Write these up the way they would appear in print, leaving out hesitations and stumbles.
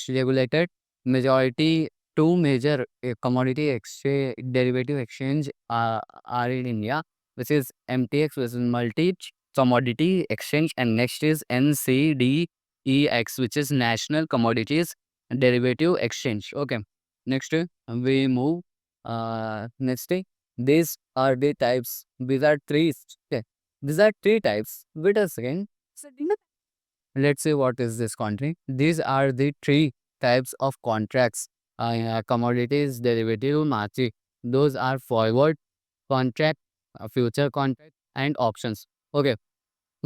regulated. Majority two major commodity exchange derivative exchange are in India, which is MTX, which is multi commodity exchange, and next is NCDEX, which is National Commodities Derivative Exchange. Okay, next we move. Next these are the types. These are three. Okay, these are three types. Wait a second. Let's see what is this contract. These are the three types of contracts. Commodities, derivative, market. Those are forward contract, future contract, and options. Okay,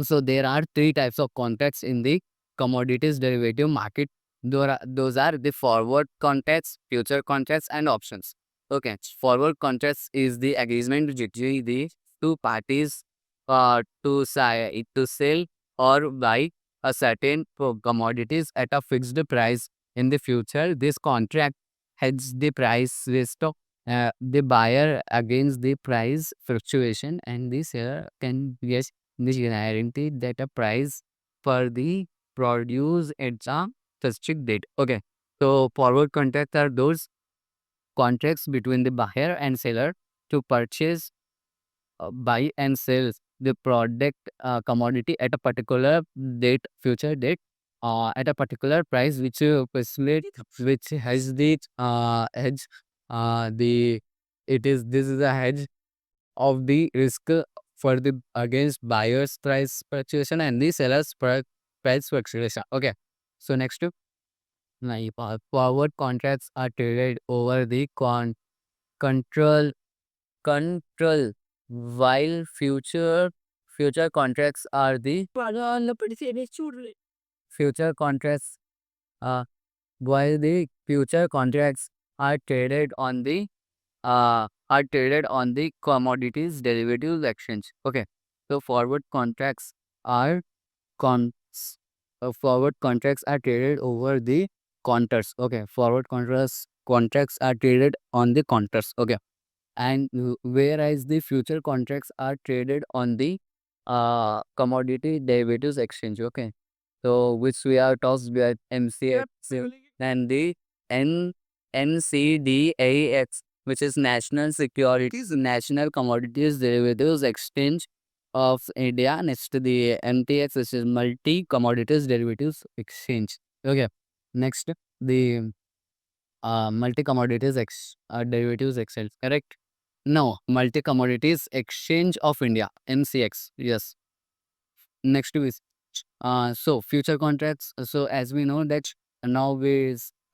so there are three types of contracts in the commodities derivative market. Those are the forward contracts, future contracts, and options. Okay, forward contracts is the agreement between the two parties to sell or buy a certain commodities at a fixed price in the future. This contract hedges the price risk of the buyer against the price fluctuation, and the seller can get this guarantee that a price for the produce at a specific date. Okay. So forward contracts are those contracts between the buyer and seller to purchase, buy and sell the product commodity at a particular date, future date, at a particular price, which which has the hedge, the it is this is a hedge of the risk for the against buyer's price fluctuation and the seller's price fluctuation. Okay. So next, forward contracts are traded over the control control while future contracts are the future contracts uh while the future contracts are traded on the commodities derivatives exchange. Okay. So are cons forward contracts are traded over the counters. Okay. Forward contracts are traded on the counters. Okay. And whereas the future contracts are traded on the commodity derivatives exchange. Okay. So which we have talked about MCX and the N NCDAX, which is National Commodities Derivatives Exchange of India. Next to the MTX, which is Multi Commodities Derivatives Exchange. Okay. Next, the Multi Commodities Derivatives Exchange. Correct? No, Multi Commodities Exchange of India, MCX. Yes. Next is so future contracts. So as we know that now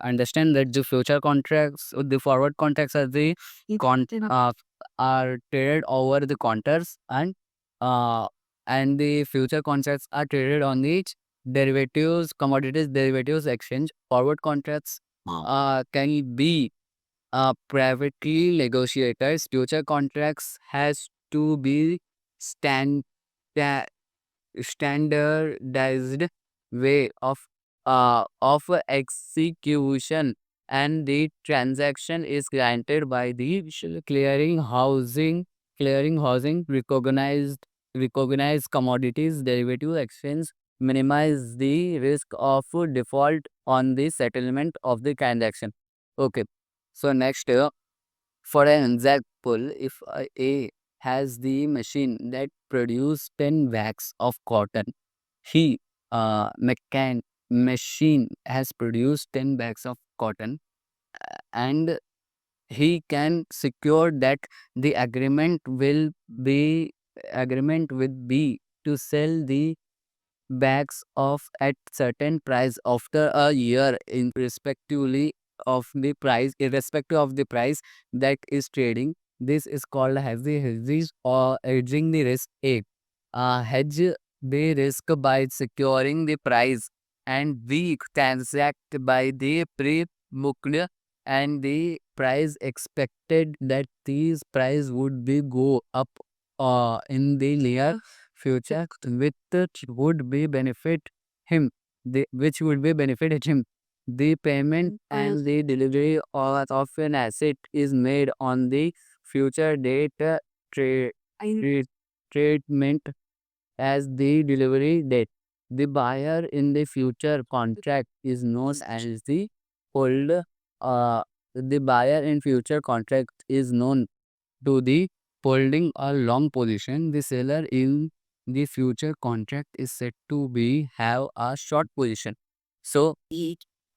understand that the future contracts, the forward contracts are the are traded over the counters, uh and the future contracts are traded on the commodities derivatives exchange. Forward contracts can be privately negotiated. Future contracts has to be stand standardized way of execution, and the transaction is granted by the clearing housing recognized commodities derivative exchange, minimize the risk of default on the settlement of the transaction. Okay. So next, for an example, if A has the machine that produce 10 bags of cotton, he machine has produced 10 bags of cotton, and he can secure that the agreement will be to sell the bags of at certain price after a year, in respectively of the price, irrespective of the price that is trading. This is called hedges or hedging the risk. Hedge the risk by securing the price, and we transact by the pre-booked and the price expected that these price would be go up in the near future, with would be benefit him, which would be benefited him. The payment and the delivery of an asset is made on the future date, tra- treatment as the delivery date. The buyer in the future contract is known as the hold. Uh, the buyer in future contract is known to the holding a long position. The seller in the future contract is said to be have a short position. So,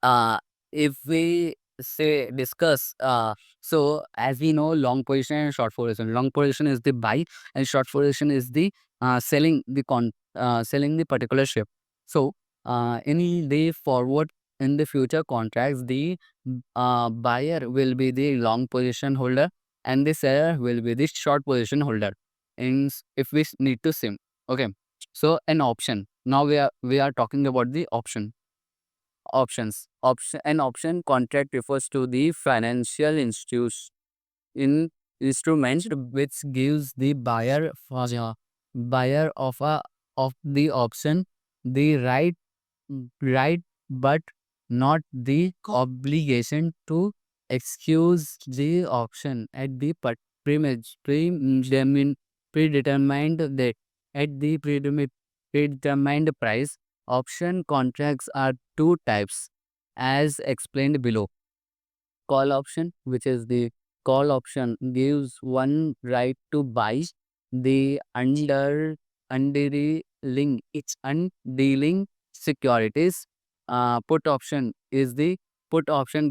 uh, if we say discuss, so as we know, long position and short position. Long position is the buy, and short position is the selling the particular ship. So, in the forward in the future contracts, the buyer will be the long position holder and the seller will be the short position holder. And if we need to sim, okay. So an option. Now we are talking about the options. An option contract refers to the financial institution in instruments which gives the buyer of the option the right, but not the obligation to excuse the option at the predetermined date at the predetermined price. Option contracts are two types, as explained below. Call option, which is the call option, gives one right to buy the undealing securities. Put option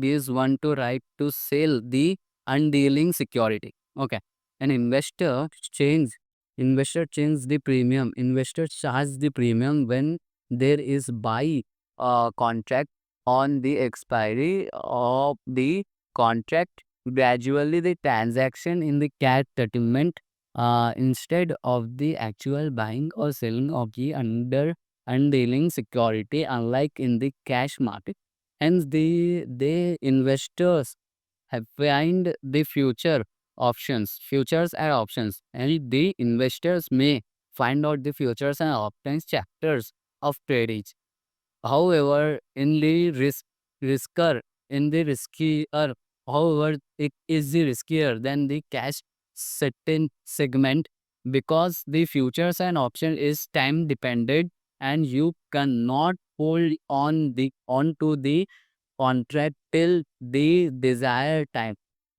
gives one to right to sell the undealing security. Okay. An investor change the premium. Investor charge the premium when there is buy contract on the expiry of the contract. Gradually the transaction in the cash settlement instead of the actual buying or selling of the undealing security, unlike in the cash market. Hence the investors have find the futures and options, and the investors may find out the futures and options chapters of trading. However, in the risker, in the riskier, however, it is the riskier than the cash certain segment, because the futures and option is time dependent and you cannot hold onto the contract till the desired time.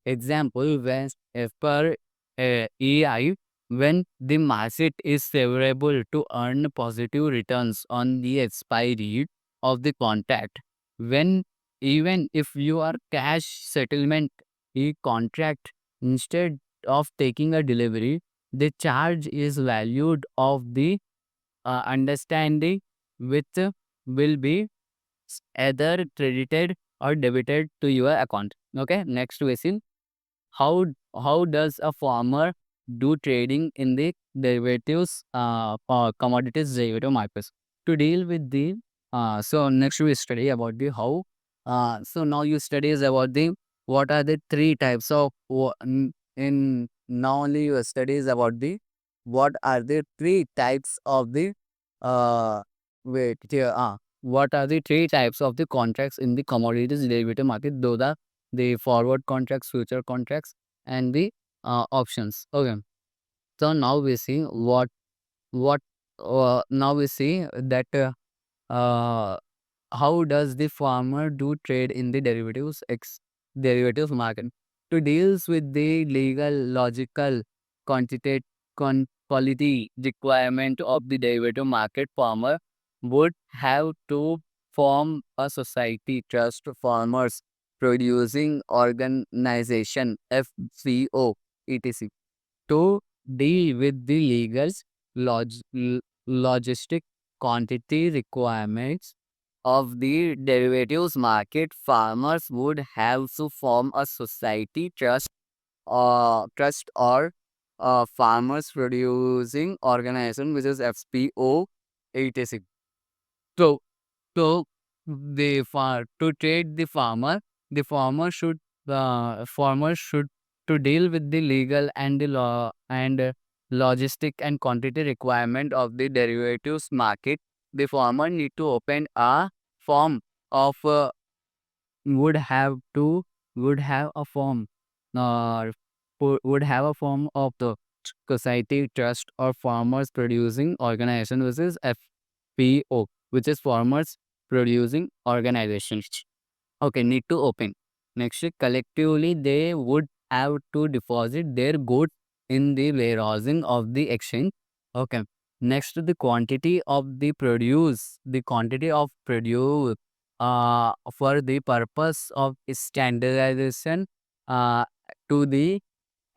Example, when as per EI, when the market is favorable to earn positive returns on the expiry of the contract, when even if you are cash settlement a contract, instead of taking a delivery, the charge is valued of the understanding, which will be either credited or debited to your account. Okay, next question. How how does a farmer do trading in the derivatives or commodities derivative markets? To deal with the so next we study about the how. So now you studies about the what are the three types of in now only you studies about the what are the three types of the uh wait here what are the three types of the contracts in the commodities derivative market? Those are the forward contracts, future contracts, and the options. Okay. So now we see what now we see that uh, how does the farmer do trade in the derivatives market? To deals with the legal, logical, quantitative, quality requirement of the derivative market, farmer would have to form a society, trust, farmers producing organization, FCO, etc., to deal with the legal, log, logistic, quantity requirements of the derivatives market. Farmers would have to form a society, trust or farmers producing organization, which is FPO 86. So, so to trade the farmer should to deal with the legal and the law and logistic and quantity requirement of the derivatives market. The farmer need to open a form of would have to would have a form uh, would have a form of the society, trust or farmers producing organization, which is FPO. which is farmers producing organizations. Okay, need to open. Next, collectively, they would have to deposit their goods in the warehousing of the exchange. Okay. Next, the quantity of produce for the purpose of standardization uh, to the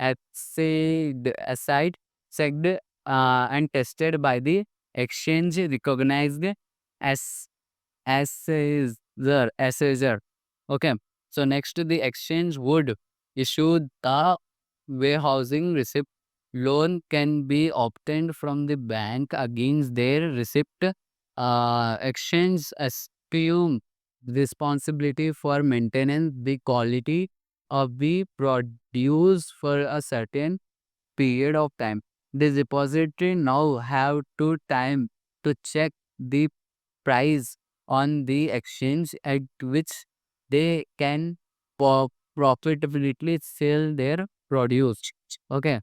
aside, checked and tested by the exchange recognized as assessor. Okay. So next the exchange would issue the warehousing receipt. Loan can be obtained from the bank against their receipt. Exchange assume responsibility for maintaining the quality of the produce for a certain period of time. The depository now have to time to check the price on the exchange at which they can profitably sell their produce. Okay.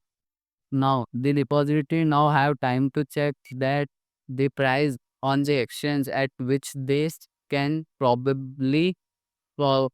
Now the depository now have time to check that the price on the exchange at which they can probably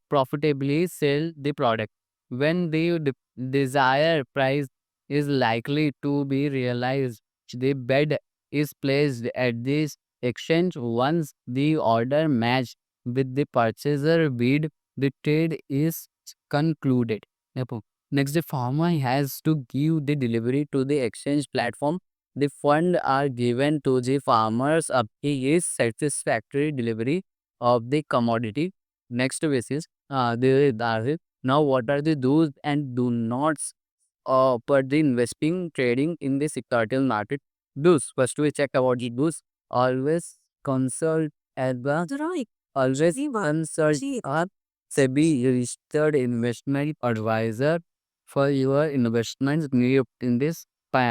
profitably sell the product. When the desired price is likely to be realized, the bid is placed at this exchange. Once the order matched with the purchaser bid, the trade is concluded. Yep. Next, the farmer has to give the delivery to the exchange platform. The fund are given to the farmers up his satisfactory delivery of the commodity. Next basis, there are now what are the do's and do nots for the investing trading in the securities market. Do's, first we check about the do's. Always consult at the right. Always consult a SEBI registered investment advisor for your investments need in this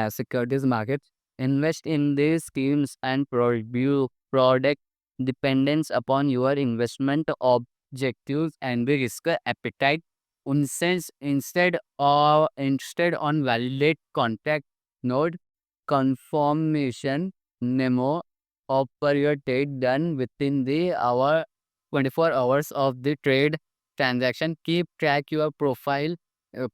securities market. Invest in these schemes and product dependence upon your investment objectives and the risk appetite. Instead on validate contact node confirmation memo of per your trade done within the hour 24 hours of the trade transaction. Keep track your profile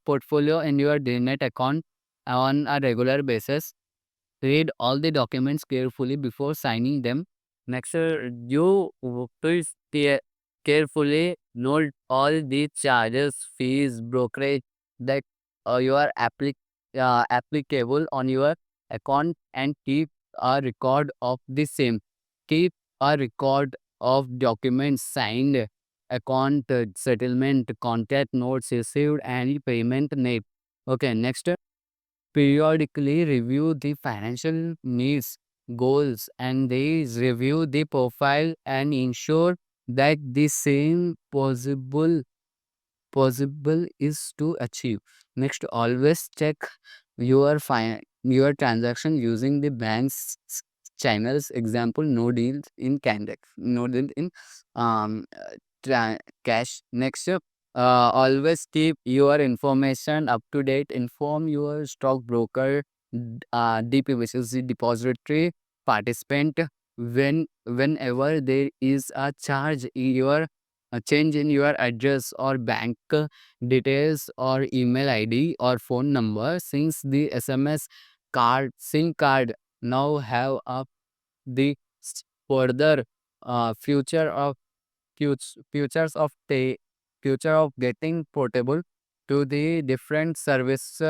portfolio in your DNet account on a regular basis. Read all the documents carefully before signing them. Next, please carefully note all the charges, fees, brokerage that you are applicable on your account and keep a record of the same. Keep a record of documents signed, account settlement, contact notes received, and payment made. Okay, next. Periodically review the financial needs, goals, and they review the profile and ensure that the same possible is to achieve. Next, always check your transaction using the bank's channels. Example, no deals in Candex, no deal in um cash. Next, always keep your information up to date. Inform your stockbroker, DP, which is the depository participant, whenever there is a charge in your a change in your address or bank details or email ID or phone number. Since the SMS card, SIM card now have a the further future of futures of future of getting portable to the different service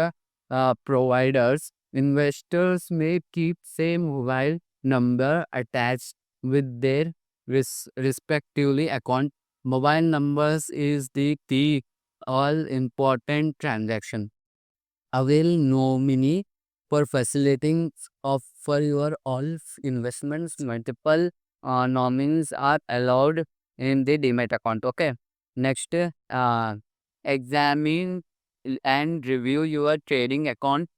providers. Investors may keep same mobile number attached with their respectively account. Mobile numbers is the key all important transaction. Avail nominee for facilitating of for your all investments. Multiple nominees are allowed in the demat account. Okay. Next, examine and review your trading account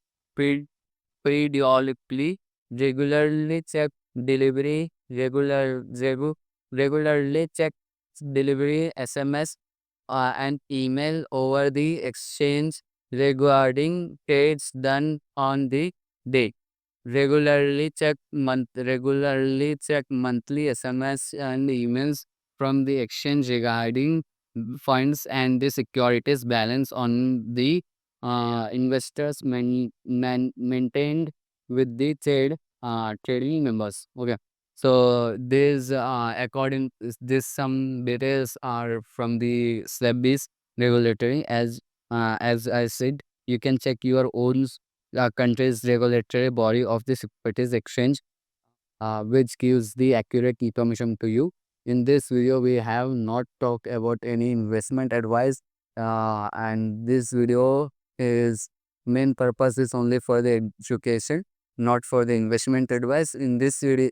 periodically. Regularly check delivery. Regularly check delivery SMS and email over the exchange regarding trades done on the day. regularly check monthly SMS and emails from the exchange regarding funds and the securities balance on the investors maintained with the trading members. Okay. So this according this some details are from the SEBI's regulatory. As I said, you can check your own country's regulatory body of the securities exchange, which gives the accurate information to you. In this video, we have not talked about any investment advice, and this video is main purpose is only for the education, not for the investment advice. In this channel,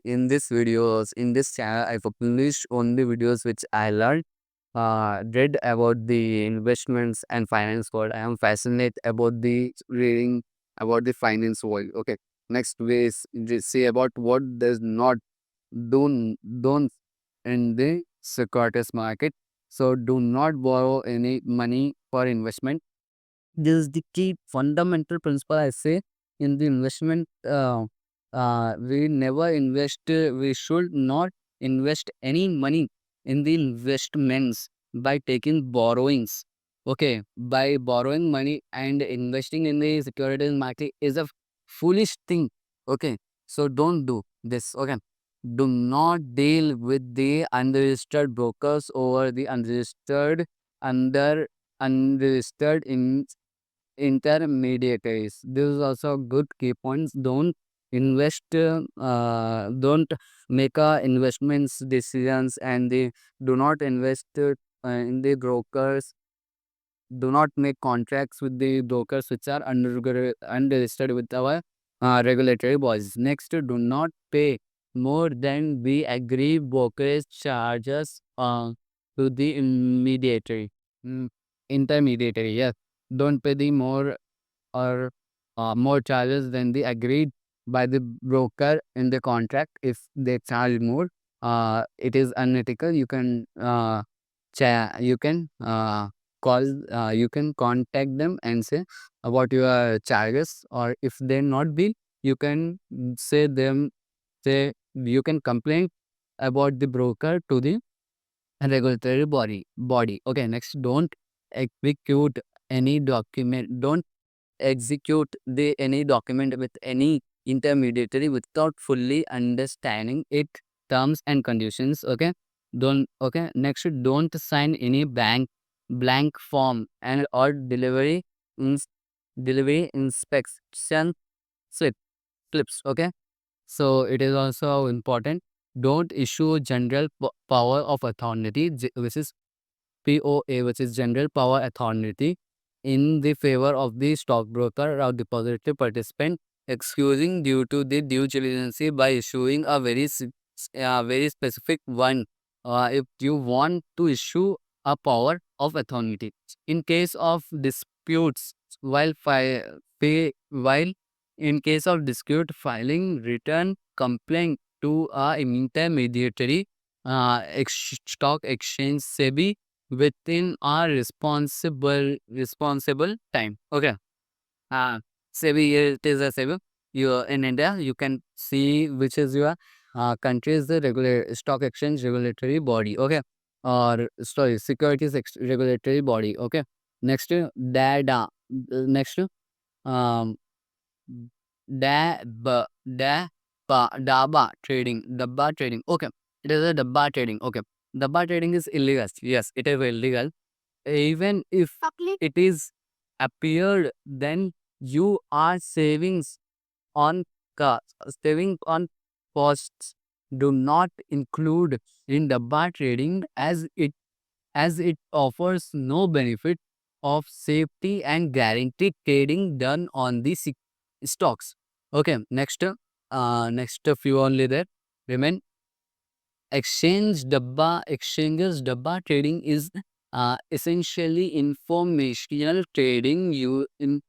I publish only videos which I learned, read about the investments and finance world. I am fascinated about the reading about the finance world. Okay. Next, we see about what does not don't in the securities market. So do not borrow any money for investment. This is the key fundamental principle I say in the investment. We never invest. We should not invest any money in the investments by taking borrowings. Okay, by borrowing money and investing in the securities market is a foolish thing. Okay, so don't do this. Okay, do not deal with the unregistered brokers over the unregistered intermediaries. This is also good key points. Don't make investments decisions and do not invest in the brokers. Do not make contracts with the brokers which are unregistered with our regulatory bodies. Next, do not pay more than the agreed brokerage charges to the mm, intermediary. Yes, don't pay the more charges than the agreed by the broker in the contract. If they charge more, it is unethical. You can call you can contact them and say about your charges, or if they not bill, you can say you can complain about the broker to the regulatory body. Okay, next, don't execute any document. Don't execute any document with any intermediary without fully understanding it terms and conditions. Okay, don't. Okay, next, don't sign any blank form and or ins, delivery inspection slip slips. Okay, so it is also important. Don't issue general power of authority, which is POA, which is General Power Authority, in the favor of the stockbroker or depository participant, excusing due to the due diligence by issuing a very specific one. If you want to issue a power of authority in case of disputes, while in case of dispute filing return complaint to a intermediary, stock exchange SEBI within our responsible time. Okay. Uh SEBI, it is a SEBI. You in India, you can see which is your country is the regular stock exchange regulatory body. Okay. Or sorry, regulatory body. Okay. Next, DADA. Next, um, da Daba trading. Dabba trading. Okay. It is a Dabba trading. Okay. Dabba trading is illegal. Yes, it is illegal. Even if it is appeared, then you are on saving on costs. Do not include in Dabba trading as it offers no benefit of safety and guaranteed trading done on the stocks. Okay, next few only there remain. Exchanges dabba trading is essentially informational trading. You in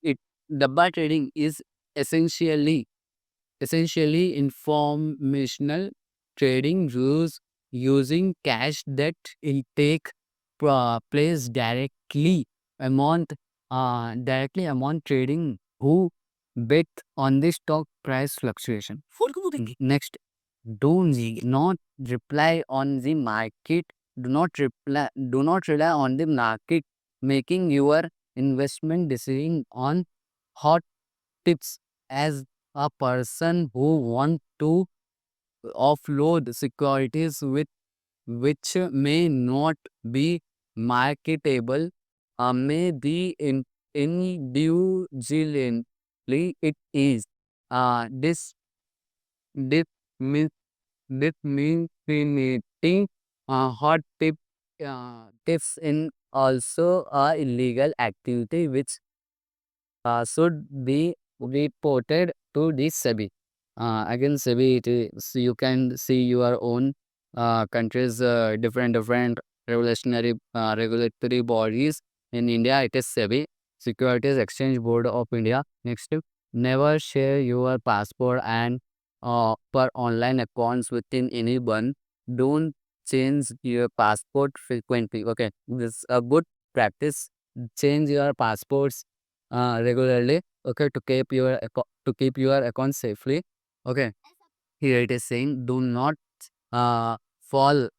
it Dabba trading is essentially informational trading rules using cash that will take place among directly among trading who bet on the stock price fluctuation. Next, not reply on the market. Do not rely on the market making your investment decision on hot tips. As a person who want to offload securities with which may not be marketable, may be individually it is. This this means this means creating hot tips in also a illegal activity which should be reported to the SEBI. Again, SEBI, so you can see your own countries, different regulatory bodies. In India, it is SEBI, Securities Exchange Board of India. Next, never share your passport and per online accounts within anyone. Don't change your passport frequently. Okay, this is a good practice. Change your passports regularly, okay, to keep your account safely. Okay, here it is saying do not uh fall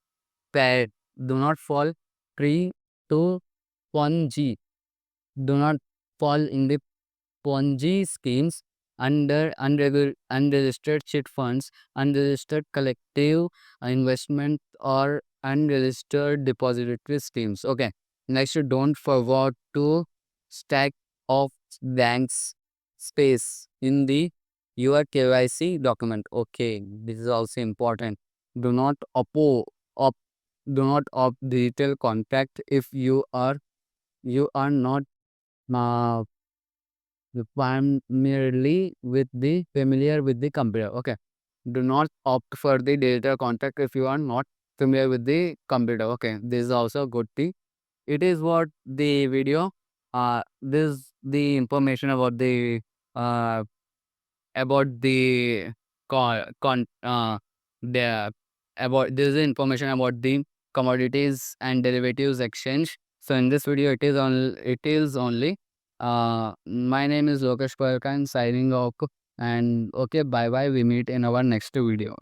pad do not fall prey to Ponzi. Do not fall in the Ponzi schemes, unregistered chit funds, unregistered collective investment, or unregistered depository schemes. Okay. Next, don't forget to stack of banks space in the your KYC document. Okay, this is also important. Do not op, do not opt digital contact if you are not uh, primarily with the familiar with the computer. Okay. Do not opt for the digital contact if you are not familiar with the computer. Okay. This is also a good thing. It is what the video. This the information uh about the the about this is information about the commodities and derivatives exchange. So in this video it is only my name is Lokesh Parkan signing off, and okay, bye bye, we meet in our next video.